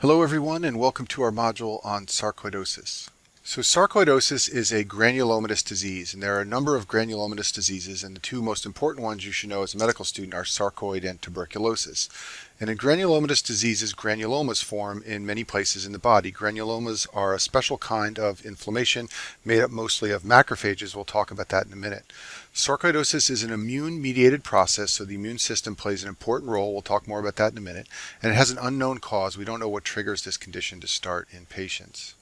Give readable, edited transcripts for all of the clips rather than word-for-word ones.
Hello everyone and welcome to our module on sarcoidosis. So sarcoidosis is a granulomatous disease, and there are a number of granulomatous diseases, and the two most important ones you should know as a medical student are sarcoid and tuberculosis. And in granulomatous diseases, granulomas form in many places in the body. Granulomas are a special kind of inflammation made up mostly of macrophages. We'll talk about that in a minute. Sarcoidosis is an immune-mediated process, so the immune system plays an important role. We'll talk more about that in a minute. And it has an unknown cause. We don't know what triggers this condition to start in patients.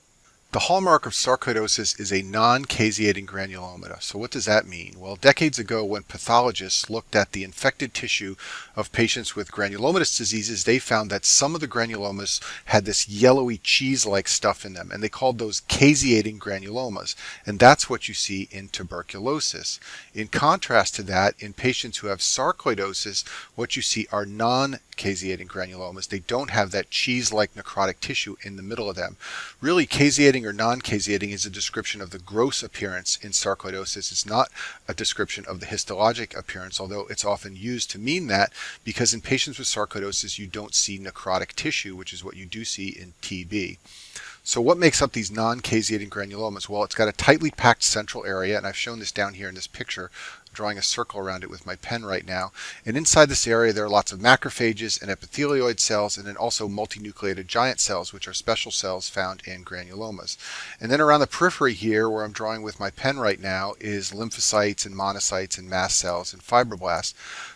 The hallmark of sarcoidosis is a non-caseating granulomata. So what does that mean? Well, decades ago when pathologists looked at the infected tissue of patients with granulomatous diseases, they found that some of the granulomas had this yellowy cheese-like stuff in them, and they called those caseating granulomas. And that's what you see in tuberculosis. In contrast to that, in patients who have sarcoidosis, what you see are non-caseating granulomas. They don't have that cheese-like necrotic tissue in the middle of them. Really, caseating or non-caseating is a description of the gross appearance in sarcoidosis. It's not a description of the histologic appearance, although it's often used to mean that, because in patients with sarcoidosis you don't see necrotic tissue, which is what you do see in TB. So what makes up these non-caseating granulomas? Well, it's got a tightly packed central area, and I've shown this down here in this picture, drawing a circle around it with my pen right now. And inside this area there are lots of macrophages and epithelioid cells, and then also multinucleated giant cells, which are special cells found in granulomas. And then around the periphery here, where I'm drawing with my pen right now, is lymphocytes and monocytes and mast cells and fibroblasts.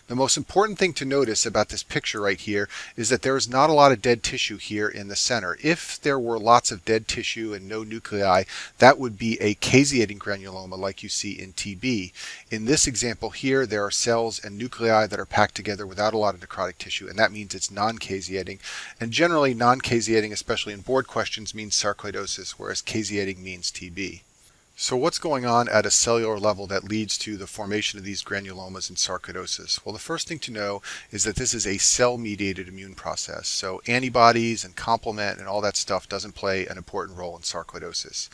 The most important thing to notice about this picture right here is that there is not a lot of dead tissue here in the center. If there were lots of dead tissue and no nuclei, that would be a caseating granuloma like you see in TB. In this example here, there are cells and nuclei that are packed together without a lot of necrotic tissue, and that means it's non-caseating. And generally, non-caseating, especially in board questions, means sarcoidosis, whereas caseating means TB. So what's going on at a cellular level that leads to the formation of these granulomas in sarcoidosis? Well, the first thing to know is that this is a cell-mediated immune process. So antibodies and complement and all that stuff doesn't play an important role in sarcoidosis.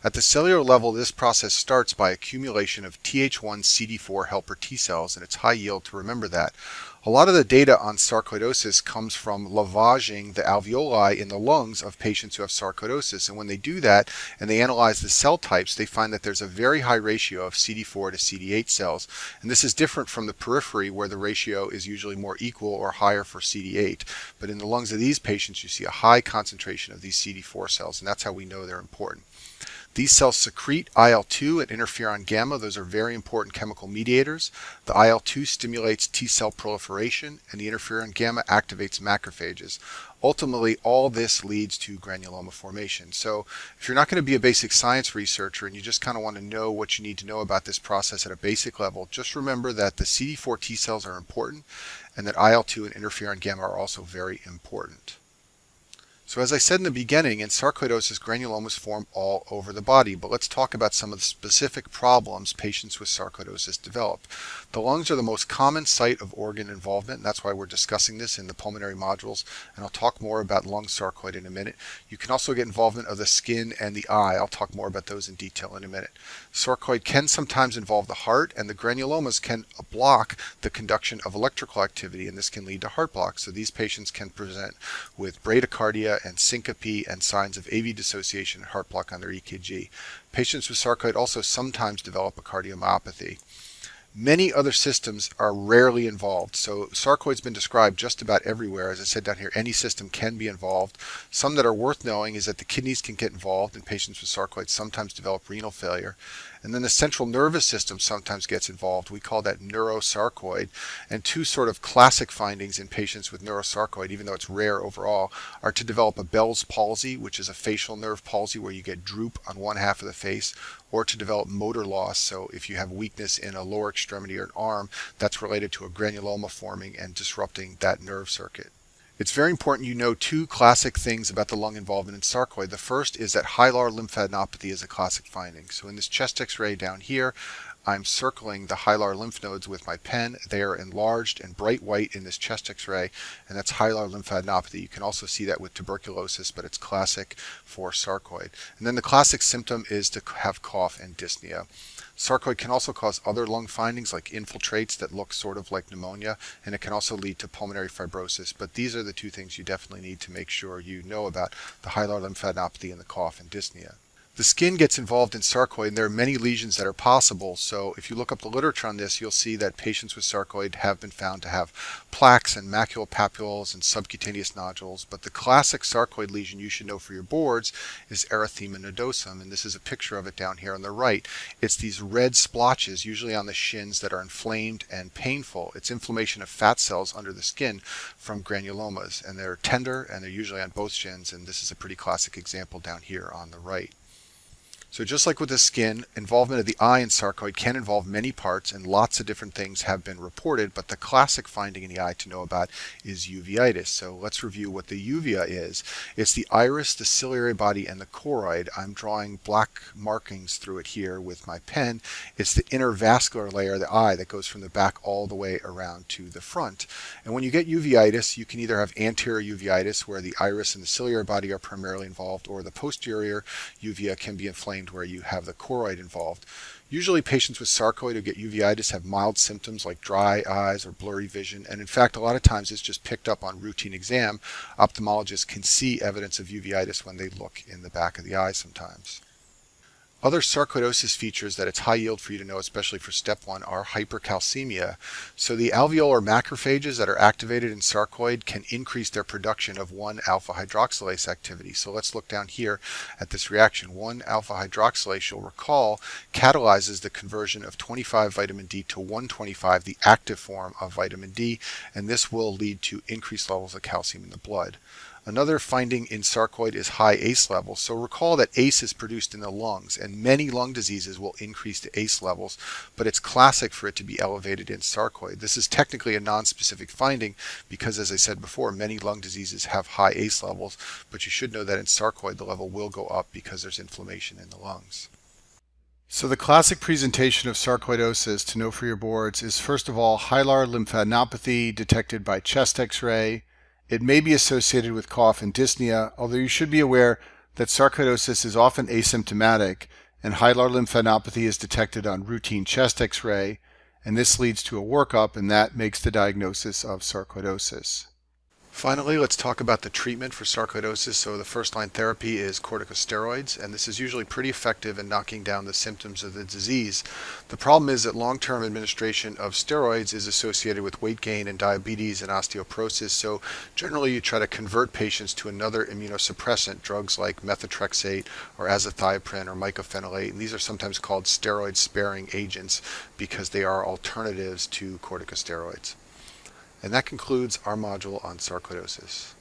At the cellular level, this process starts by accumulation of Th1 CD4 helper T cells, and it's high yield to remember that. A lot of the data on sarcoidosis comes from lavaging the alveoli in the lungs of patients who have sarcoidosis. And when they do that and they analyze the cell types, they find that there's a very high ratio of CD4 to CD8 cells. And this is different from the periphery, where the ratio is usually more equal or higher for CD8. But in the lungs of these patients, you see a high concentration of these CD4 cells, and that's how we know they're important. These cells secrete IL-2 and interferon gamma. Those are very important chemical mediators. The IL-2 stimulates T cell proliferation, and the interferon gamma activates macrophages. Ultimately, all this leads to granuloma formation. So if you're not going to be a basic science researcher and you just kind of want to know what you need to know about this process at a basic level, just remember that the CD4 T cells are important, and that IL-2 and interferon gamma are also very important. So as I said in the beginning, in sarcoidosis, granulomas form all over the body, but let's talk about some of the specific problems patients with sarcoidosis develop. The lungs are the most common site of organ involvement, and that's why we're discussing this in the pulmonary modules, and I'll talk more about lung sarcoid in a minute. You can also get involvement of the skin and the eye. I'll talk more about those in detail in a minute. Sarcoid can sometimes involve the heart, and the granulomas can block the conduction of electrical activity, and this can lead to heart block. So these patients can present with bradycardia and syncope and signs of AV dissociation and heart block on their EKG. Patients with sarcoid also sometimes develop a cardiomyopathy. Many other systems are rarely involved. So sarcoid's been described just about everywhere. As I said down here, any system can be involved. Some that are worth knowing is that the kidneys can get involved, and patients with sarcoid sometimes develop renal failure. And then the central nervous system sometimes gets involved. We call that neurosarcoid. And two sort of classic findings in patients with neurosarcoid, even though it's rare overall, are to develop a Bell's palsy, which is a facial nerve palsy where you get droop on one half of the face, or to develop motor loss. So if you have weakness in a lower extremity or an arm, that's related to a granuloma forming and disrupting that nerve circuit. It's very important you know two classic things about the lung involvement in sarcoid. The first is that hilar lymphadenopathy is a classic finding. So in this chest x-ray down here, I'm circling the hilar lymph nodes with my pen. They are enlarged and bright white in this chest x-ray, and that's hilar lymphadenopathy. You can also see that with tuberculosis, but it's classic for sarcoid. And then the classic symptom is to have cough and dyspnea. Sarcoid can also cause other lung findings like infiltrates that look sort of like pneumonia, and it can also lead to pulmonary fibrosis. But these are the two things you definitely need to make sure you know about: the hilar lymphadenopathy and the cough and dyspnea. The skin gets involved in sarcoid, and there are many lesions that are possible. So if you look up the literature on this, you'll see that patients with sarcoid have been found to have plaques and maculopapules and subcutaneous nodules. But the classic sarcoid lesion you should know for your boards is erythema nodosum, and this is a picture of it down here on the right. It's these red splotches, usually on the shins, that are inflamed and painful. It's inflammation of fat cells under the skin from granulomas, and they're tender, and they're usually on both shins, and this is a pretty classic example down here on the right. So just like with the skin, involvement of the eye in sarcoid can involve many parts, and lots of different things have been reported, but the classic finding in the eye to know about is uveitis. So let's review what the uvea is. It's the iris, the ciliary body, and the choroid. I'm drawing black markings through it here with my pen. It's the inner vascular layer of the eye that goes from the back all the way around to the front. And when you get uveitis, you can either have anterior uveitis, where the iris and the ciliary body are primarily involved, or the posterior uvea can be inflamed, where you have the choroid involved. Usually patients with sarcoid who get uveitis have mild symptoms like dry eyes or blurry vision, and in fact a lot of times it's just picked up on routine exam. Ophthalmologists can see evidence of uveitis when they look in the back of the eye sometimes. Other sarcoidosis features that it's high yield for you to know, especially for step 1, are hypercalcemia. So the alveolar macrophages that are activated in sarcoid can increase their production of 1-alpha hydroxylase activity. So let's look down here at this reaction. 1-alpha hydroxylase, you'll recall, catalyzes the conversion of 25 vitamin D to 125, the active form of vitamin D, and this will lead to increased levels of calcium in the blood. Another finding in sarcoid is high ACE levels. So recall that ACE is produced in the lungs, and many lung diseases will increase the ACE levels, but it's classic for it to be elevated in sarcoid. This is technically a non-specific finding because, as I said before, many lung diseases have high ACE levels, but you should know that in sarcoid the level will go up because there's inflammation in the lungs. So the classic presentation of sarcoidosis to know for your boards is, first of all, hilar lymphadenopathy detected by chest x-ray. It may be associated with cough and dyspnea, although you should be aware that sarcoidosis is often asymptomatic, and hilar lymphadenopathy is detected on routine chest x-ray, and this leads to a workup, and that makes the diagnosis of sarcoidosis. Finally, let's talk about the treatment for sarcoidosis. So the first-line therapy is corticosteroids, and this is usually pretty effective in knocking down the symptoms of the disease. The problem is that long-term administration of steroids is associated with weight gain and diabetes and osteoporosis, so generally you try to convert patients to another immunosuppressant, drugs like methotrexate or azathioprine or mycophenolate, and these are sometimes called steroid-sparing agents because they are alternatives to corticosteroids. And that concludes our module on sarcoidosis.